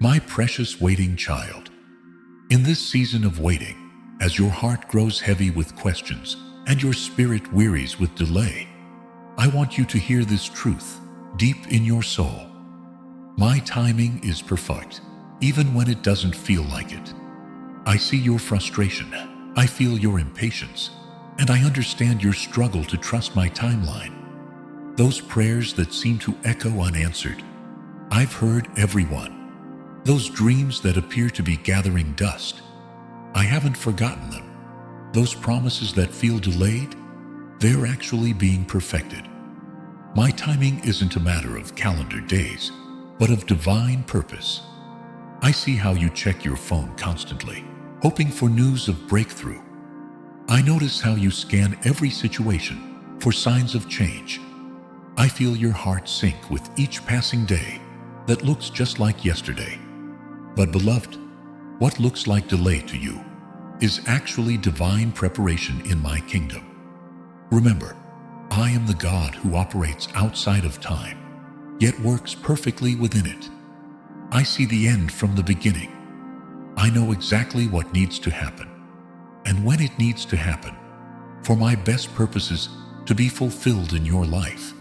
My precious waiting child, in this season of waiting, as your heart grows heavy with questions and your spirit wearies with delay, I want you to hear this truth deep in your soul. My timing is perfect, even when it doesn't feel like it. I see your frustration, I feel your impatience, and I understand your struggle to trust my timeline. Those prayers that seem to echo unanswered, I've heard every one. Those dreams that appear to be gathering dust, I haven't forgotten them. Those promises that feel delayed, they're actually being perfected. My timing isn't a matter of calendar days, but of divine purpose. I see how you check your phone constantly, hoping for news of breakthrough. I notice how you scan every situation for signs of change. I feel your heart sink with each passing day that looks just like yesterday. But beloved, what looks like delay to you is actually divine preparation in my kingdom. Remember, I am the God who operates outside of time, yet works perfectly within it. I see the end from the beginning. I know exactly what needs to happen, and when it needs to happen, for my best purposes to be fulfilled in your life.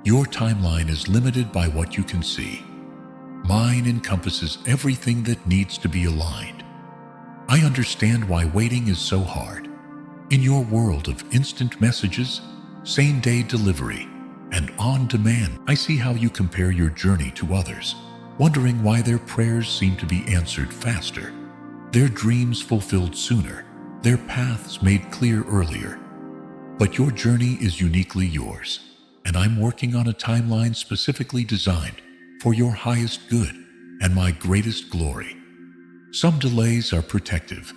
Your timeline is limited by what you can see. Mine encompasses everything that needs to be aligned. I understand why waiting is so hard. In your world of instant messages, same-day delivery, and on-demand, I see how you compare your journey to others, wondering why their prayers seem to be answered faster, their dreams fulfilled sooner, their paths made clear earlier. But your journey is uniquely yours, and I'm working on a timeline specifically designed for your highest good and my greatest glory. Some delays are protective,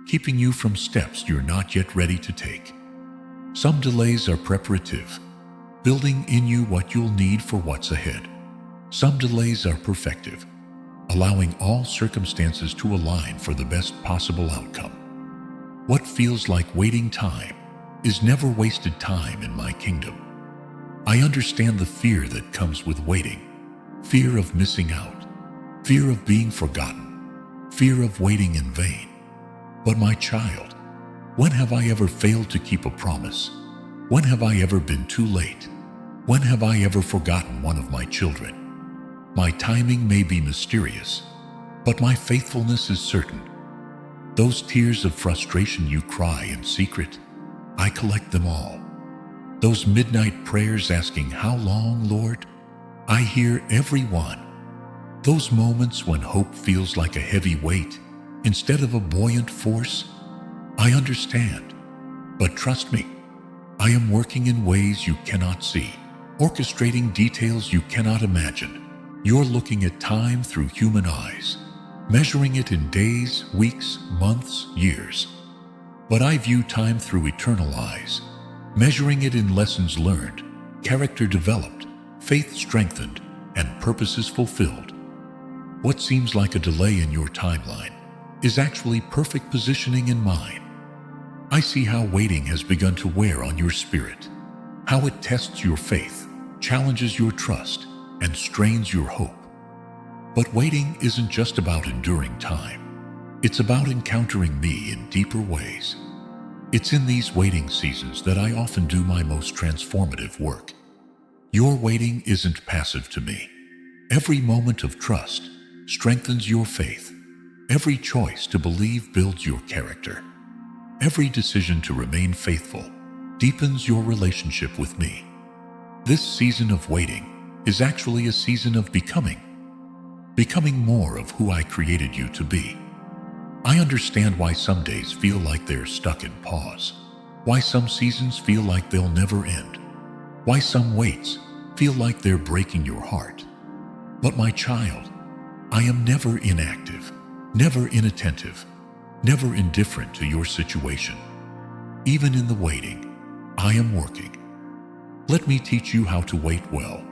keeping you from steps you're not yet ready to take. Some delays are preparative, building in you what you'll need for what's ahead. Some delays are perfective, allowing all circumstances to align for the best possible outcome. What feels like waiting time is never wasted time in my kingdom. I understand the fear that comes with waiting. Fear of missing out, fear of being forgotten, fear of waiting in vain. But my child, when have I ever failed to keep a promise? When have I ever been too late? When have I ever forgotten one of my children? My timing may be mysterious, but my faithfulness is certain. Those tears of frustration you cry in secret, I collect them all. Those midnight prayers asking, "How long, Lord?" I hear every one. Those moments when hope feels like a heavy weight instead of a buoyant force, I understand. But trust me, I am working in ways you cannot see, orchestrating details you cannot imagine. You're looking at time through human eyes, measuring it in days, weeks, months, years. But I view time through eternal eyes, measuring it in lessons learned, character developed, faith strengthened, and purposes fulfilled. What seems like a delay in your timeline is actually perfect positioning in mine. I see how waiting has begun to wear on your spirit, how it tests your faith, challenges your trust, and strains your hope. But waiting isn't just about enduring time. It's about encountering me in deeper ways. It's in these waiting seasons that I often do my most transformative work. Your waiting isn't passive to me. Every moment of trust strengthens your faith. Every choice to believe builds your character. Every decision to remain faithful deepens your relationship with me. This season of waiting is actually a season of becoming more of who I created you to be. I understand why some days feel like they're stuck in pause, why some seasons feel like they'll never end, why some waits feel like they're breaking your heart. But my child, I am never inactive, never inattentive, never indifferent to your situation. Even in the waiting, I am working. Let me teach you how to wait well,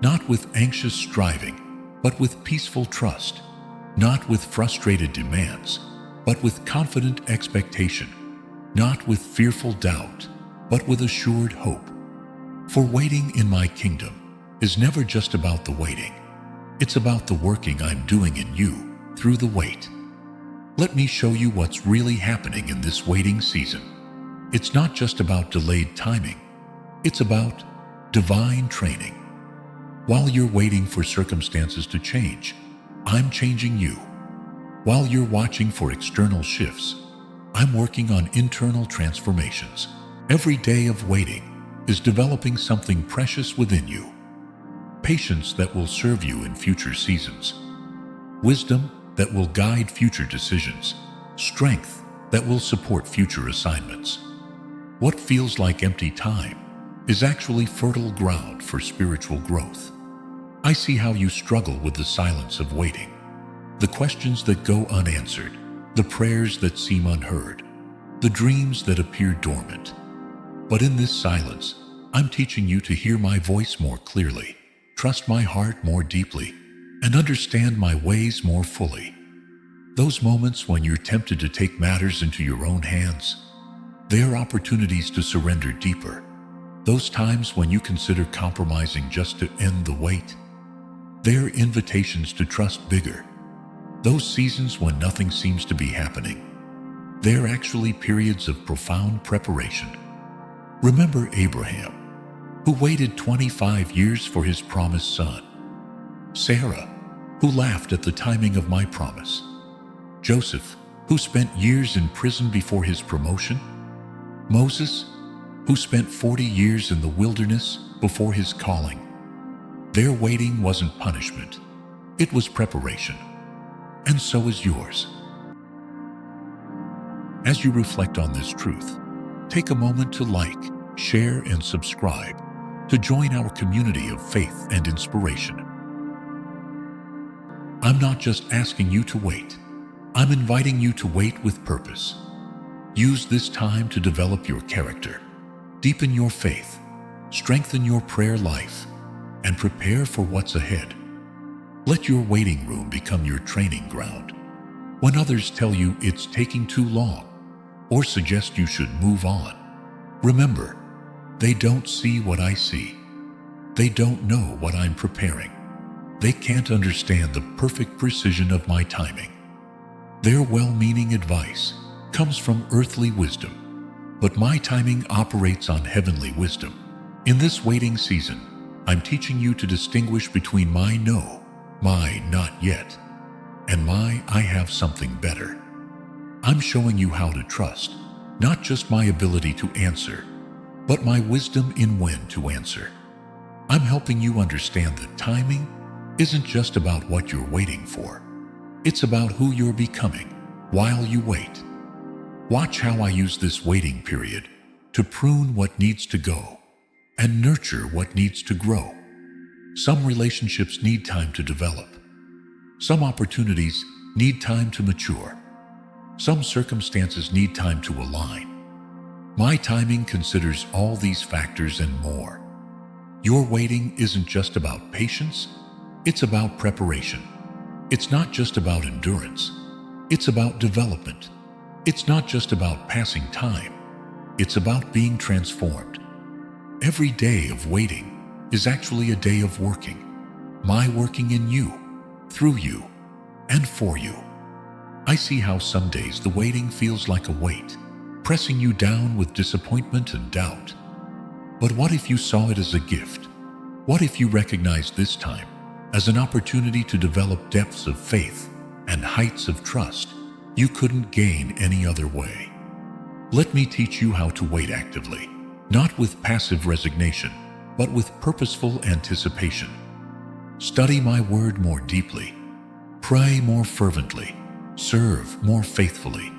not with anxious striving, but with peaceful trust, not with frustrated demands, but with confident expectation, not with fearful doubt, but with assured hope. For waiting in my kingdom is never just about the waiting. It's about the working I'm doing in you through the wait. Let me show you what's really happening in this waiting season. It's not just about delayed timing. It's about divine training. While you're waiting for circumstances to change, I'm changing you. While you're watching for external shifts, I'm working on internal transformations. Every day of waiting is developing something precious within you. Patience that will serve you in future seasons. Wisdom that will guide future decisions. Strength that will support future assignments. What feels like empty time is actually fertile ground for spiritual growth. I see how you struggle with the silence of waiting, the questions that go unanswered, the prayers that seem unheard, the dreams that appear dormant. But in this silence, I'm teaching you to hear my voice more clearly, trust my heart more deeply, and understand my ways more fully. Those moments when you're tempted to take matters into your own hands, they are opportunities to surrender deeper. Those times when you consider compromising just to end the wait, they are invitations to trust bigger. Those seasons when nothing seems to be happening, they are actually periods of profound preparation. Remember Abraham, who waited 25 years for his promised son. Sarah, who laughed at the timing of my promise. Joseph, who spent years in prison before his promotion. Moses, who spent 40 years in the wilderness before his calling. Their waiting wasn't punishment, it was preparation. And so is yours. As you reflect on this truth, take a moment to like, share, and subscribe to join our community of faith and inspiration. I'm not just asking you to wait. I'm inviting you to wait with purpose. Use this time to develop your character, deepen your faith, strengthen your prayer life, and prepare for what's ahead. Let your waiting room become your training ground. When others tell you it's taking too long or suggest you should move on, remember, they don't see what I see. They don't know what I'm preparing. They can't understand the perfect precision of my timing. Their well-meaning advice comes from earthly wisdom, but my timing operates on heavenly wisdom. In this waiting season, I'm teaching you to distinguish between my no, my not yet, and my I have something better. I'm showing you how to trust, not just my ability to answer, but my wisdom in when to answer. I'm helping you understand that timing isn't just about what you're waiting for. It's about who you're becoming while you wait. Watch how I use this waiting period to prune what needs to go and nurture what needs to grow. Some relationships need time to develop. Some opportunities need time to mature. Some circumstances need time to align. My timing considers all these factors and more. Your waiting isn't just about patience, it's about preparation. It's not just about endurance, it's about development. It's not just about passing time, it's about being transformed. Every day of waiting is actually a day of working. My working in you, through you, and for you. I see how some days the waiting feels like a weight, pressing you down with disappointment and doubt. But what if you saw it as a gift? What if you recognized this time as an opportunity to develop depths of faith and heights of trust you couldn't gain any other way? Let me teach you how to wait actively, not with passive resignation, but with purposeful anticipation. Study my word more deeply. Pray more fervently. Serve more faithfully.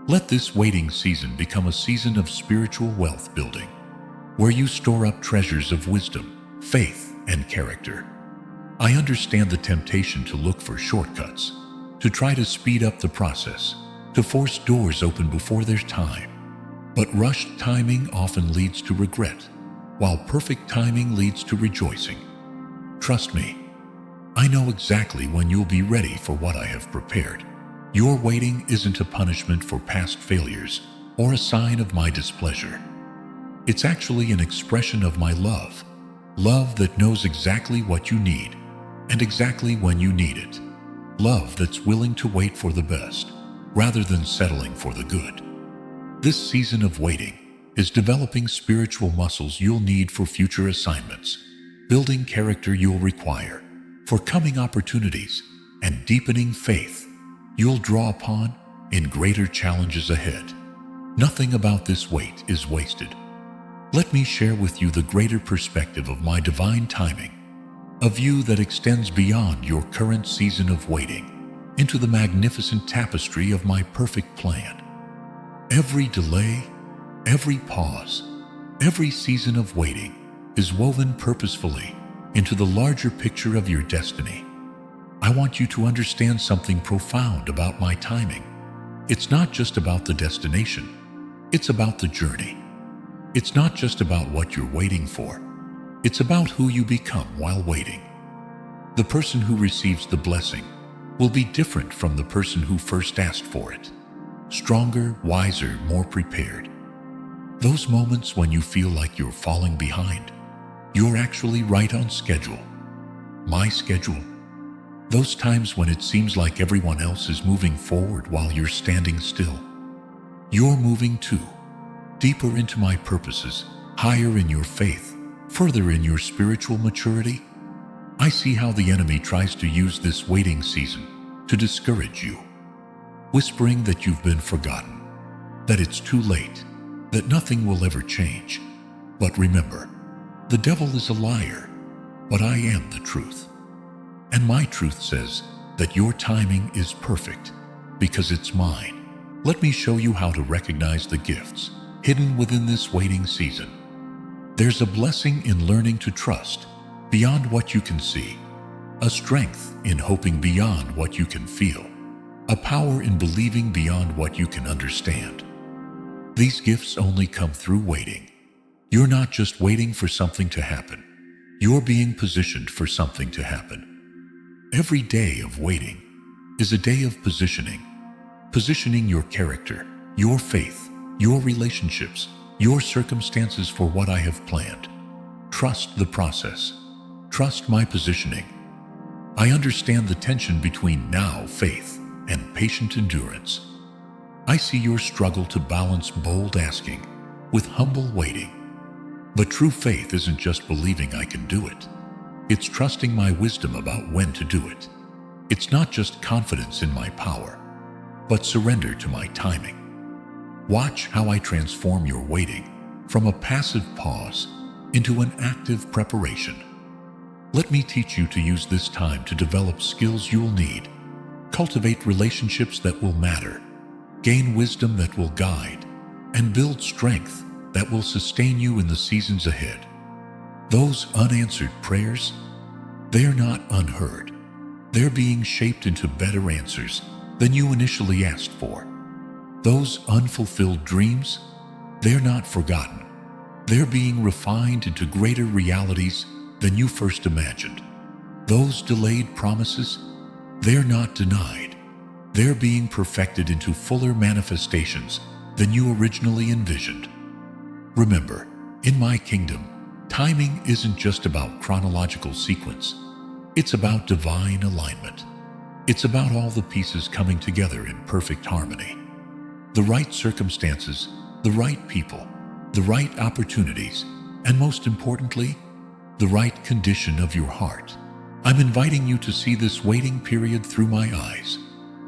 Let this waiting season become a season of spiritual wealth building, where you store up treasures of wisdom, faith, and character. I understand the temptation to look for shortcuts, to try to speed up the process, to force doors open before there's time. But rushed timing often leads to regret, while perfect timing leads to rejoicing. Trust me, I know exactly when you'll be ready for what I have prepared. Your waiting isn't a punishment for past failures or a sign of my displeasure. It's actually an expression of my love, love that knows exactly what you need and exactly when you need it. Love that's willing to wait for the best, rather than settling for the good. This season of waiting is developing spiritual muscles you'll need for future assignments, building character you'll require for coming opportunities, and deepening faith you'll draw upon in greater challenges ahead. Nothing about this wait is wasted. Let me share with you the greater perspective of my divine timing, a view that extends beyond your current season of waiting into the magnificent tapestry of my perfect plan. Every delay, every pause, every season of waiting is woven purposefully into the larger picture of your destiny. I want you to understand something profound about my timing. It's not just about the destination, it's about the journey. It's not just about what you're waiting for, it's about who you become while waiting. The person who receives the blessing will be different from the person who first asked for it. Stronger, wiser, more prepared. Those moments when you feel like you're falling behind, you're actually right on schedule. My schedule. Those times when it seems like everyone else is moving forward while you're standing still. You're moving too, deeper into my purposes, higher in your faith, further in your spiritual maturity. I see how the enemy tries to use this waiting season to discourage you, whispering that you've been forgotten, that it's too late, that nothing will ever change. But remember, the devil is a liar, but I am the truth. And my truth says that your timing is perfect because it's mine. Let me show you how to recognize the gifts hidden within this waiting season. There's a blessing in learning to trust beyond what you can see, a strength in hoping beyond what you can feel, a power in believing beyond what you can understand. These gifts only come through waiting. You're not just waiting for something to happen. You're being positioned for something to happen. Every day of waiting is a day of positioning your character, your faith, your relationships, your circumstances for what I have planned. Trust the process. Trust my positioning. I understand the tension between now faith and patient endurance. I see your struggle to balance bold asking with humble waiting. But true faith isn't just believing I can do it. It's trusting my wisdom about when to do it. It's not just confidence in my power, but surrender to my timing. Watch how I transform your waiting from a passive pause into an active preparation. Let me teach you to use this time to develop skills you'll need, cultivate relationships that will matter, gain wisdom that will guide, and build strength that will sustain you in the seasons ahead. Those unanswered prayers, they're not unheard. They're being shaped into better answers than you initially asked for. Those unfulfilled dreams, they're not forgotten. They're being refined into greater realities than you first imagined. Those delayed promises, they're not denied. They're being perfected into fuller manifestations than you originally envisioned. Remember, in my kingdom, timing isn't just about chronological sequence. It's about divine alignment. It's about all the pieces coming together in perfect harmony. The right circumstances, the right people, the right opportunities, and most importantly, the right condition of your heart. I'm inviting you to see this waiting period through my eyes,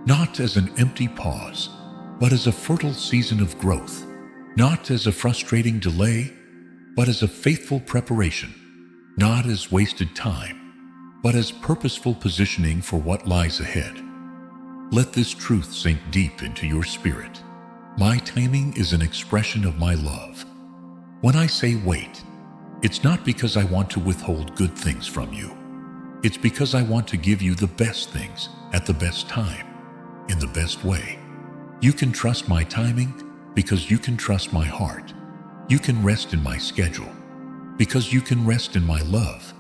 not as an empty pause, but as a fertile season of growth, not as a frustrating delay, but as a faithful preparation, not as wasted time, but as purposeful positioning for what lies ahead. Let this truth sink deep into your spirit. My timing is an expression of my love. When I say wait, it's not because I want to withhold good things from you. It's because I want to give you the best things at the best time, in the best way. You can trust my timing because you can trust my heart. You can rest in my schedule because you can rest in my love.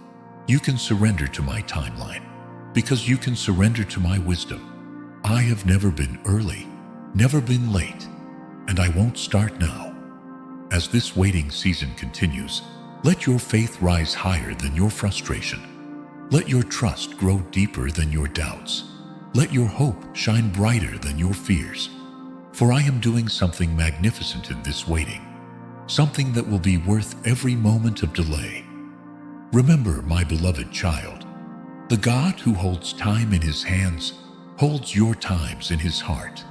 You can surrender to my timeline because you can surrender to my wisdom. I have never been early, never been late, and I won't start now. As this waiting season continues, let your faith rise higher than your frustration. Let your trust grow deeper than your doubts. Let your hope shine brighter than your fears. For I am doing something magnificent in this waiting, something that will be worth every moment of delay. Remember, my beloved child, the God who holds time in his hands holds your times in his heart.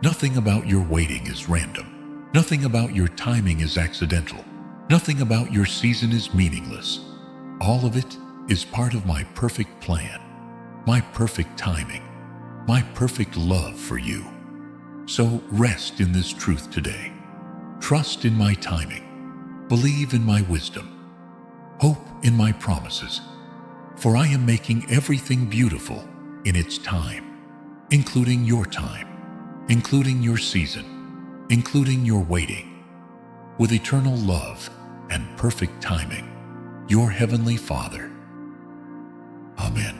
Nothing about your waiting is random. Nothing about your timing is accidental. Nothing about your season is meaningless. All of it is part of my perfect plan, my perfect timing, my perfect love for you. So rest in this truth today. Trust in my timing. Believe in my wisdom. Hope in my promises. For I am making everything beautiful in its time, including your time, including your season, including your waiting. With eternal love and perfect timing, your Heavenly Father. Amen.